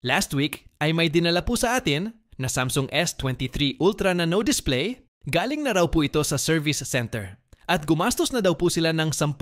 Last week ay may dinala po sa atin na Samsung S23 Ultra na no display. Galing na raw po ito sa service center at gumastos na daw po sila ng 10,000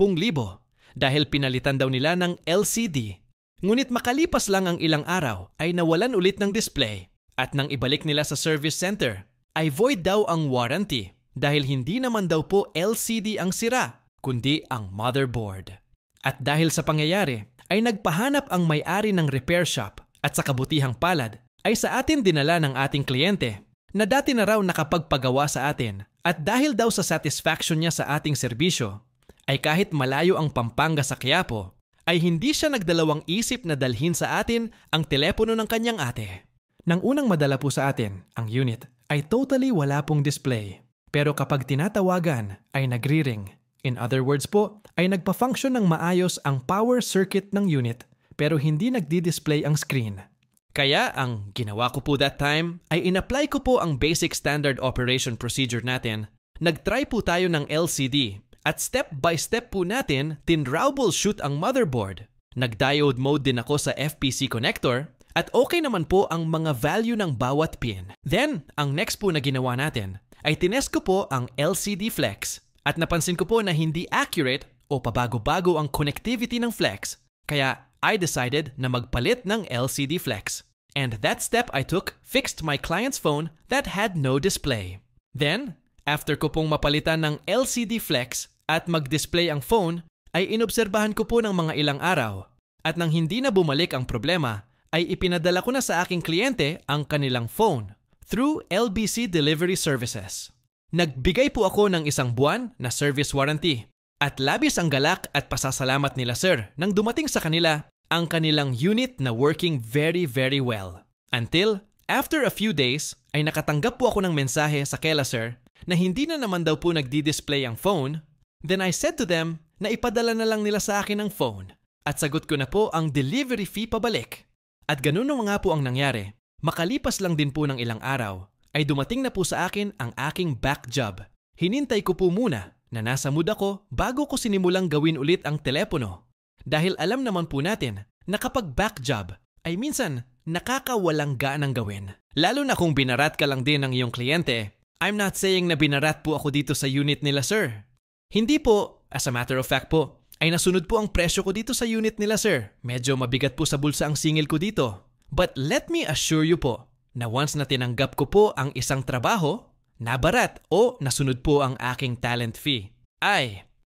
dahil pinalitan daw nila ng LCD. Ngunit makalipas lang ang ilang araw ay nawalan ulit ng display at nang ibalik nila sa service center ay void daw ang warranty dahil hindi naman daw po LCD ang sira kundi ang motherboard. At dahil sa pangyayari ay nagpahanap ang may-ari ng repair shop at sa kabutihang palad ay sa atin dinala ng ating kliyente na dati na raw nakapagpagawa sa atin at dahil daw sa satisfaction niya sa ating serbisyo ay kahit malayo ang Pampanga sa Quiapo ay hindi siya nagdalawang isip na dalhin sa atin ang telepono ng kanyang ate. Nang unang madala po sa atin ang unit ay totally wala pong display pero kapag tinatawagan ay nagri-ring. In other words po ay nagpa-function ng maayos ang power circuit ng unit pero hindi nagdi-display ang screen. Kaya ang ginawa ko po that time ay in-apply ko po ang basic standard operation procedure natin. Nag-try po tayo ng LCD at step by step po natin tin-troubleshoot ang motherboard. Nag-diode mode din ako sa FPC connector at okay naman po ang mga value ng bawat pin. Then, ang next po na ginawa natin ay tinest ko po ang LCD flex at napansin ko po na hindi accurate o pabago-bago ang connectivity ng flex. Kaya I decided na magpalit ng LCD flex. And that step I took fixed my client's phone that had no display. Then, after ko pong mapalitan ng LCD flex at mag-display ang phone, ay inobserbahan ko po ng mga ilang araw. At nang hindi na bumalik ang problema, ay ipinadala ko na sa aking kliyente ang kanilang phone through LBC Delivery Services. Nagbigay po ako ng 1 buwan na service warranty. At labis ang galak at pasasalamat nila sir nang dumating sa kanila ang kanilang unit na working very well. Until, after a few days, ay nakatanggap po ako ng mensahe sa kela sir na hindi na naman daw po nagdi-display ang phone. Then I said to them na ipadala na lang nila sa akin ang phone at sagot ko na po ang delivery fee pabalik. At ganun na nga po ang nangyari. Makalipas lang din po ng ilang araw ay dumating na po sa akin ang aking back job. Hinintay ko po muna na nasa mood ako bago ko sinimulang gawin ulit ang telepono. Dahil alam naman po natin na kapag back job ay minsan nakakawalang ganang gawin. Lalo na kung binarat ka lang din ng iyong kliyente. I'm not saying na binarat po ako dito sa unit nila sir. Hindi po, as a matter of fact po, ay nasunod po ang presyo ko dito sa unit nila sir. Medyo mabigat po sa bulsa ang singil ko dito. But let me assure you po na once na tinanggap ko po ang isang trabaho, nabarat o nasunod po ang aking talent fee,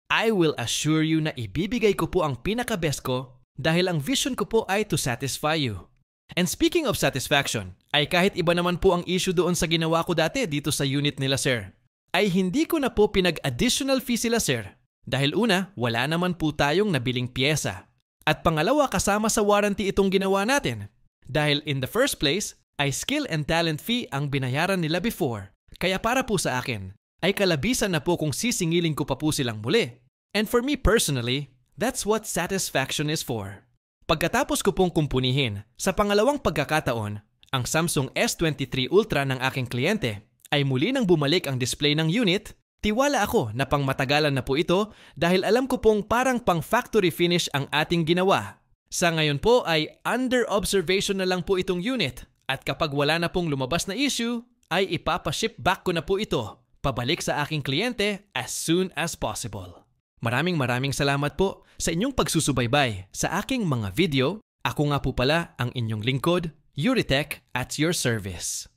I will assure you na ibibigay ko po ang pinaka-best ko dahil ang vision ko po ay to satisfy you. And speaking of satisfaction, ay kahit iba naman po ang issue doon sa ginawa ko dati dito sa unit nila sir, ay hindi ko na po pinag-additional fee sila sir. Dahil una, wala naman po tayong nabiling pyesa. At pangalawa, kasama sa warranty itong ginawa natin. Dahil in the first place, ay skill and talent fee ang binayaran nila before. Kaya para po sa akin, ay kalabisan na po kung sisingilin ko pa po silang muli. And for me personally, that's what satisfaction is for. Pagkatapos ko pong kumpunihin, sa pangalawang pagkakataon, ang Samsung S23 Ultra ng aking kliyente ay muli nang bumalik ang display ng unit, tiwala ako na pangmatagalan na po ito dahil alam ko pong parang pang factory finish ang ating ginawa. Sa ngayon po ay under observation na lang po itong unit at kapag wala na pong lumabas na issue, ay ipapaship back ko na po ito pabalik sa aking kliyente as soon as possible. Maraming salamat po sa inyong pagsusubaybay sa aking mga video. Ako nga po pala ang inyong lingkod, Yuritech at your service.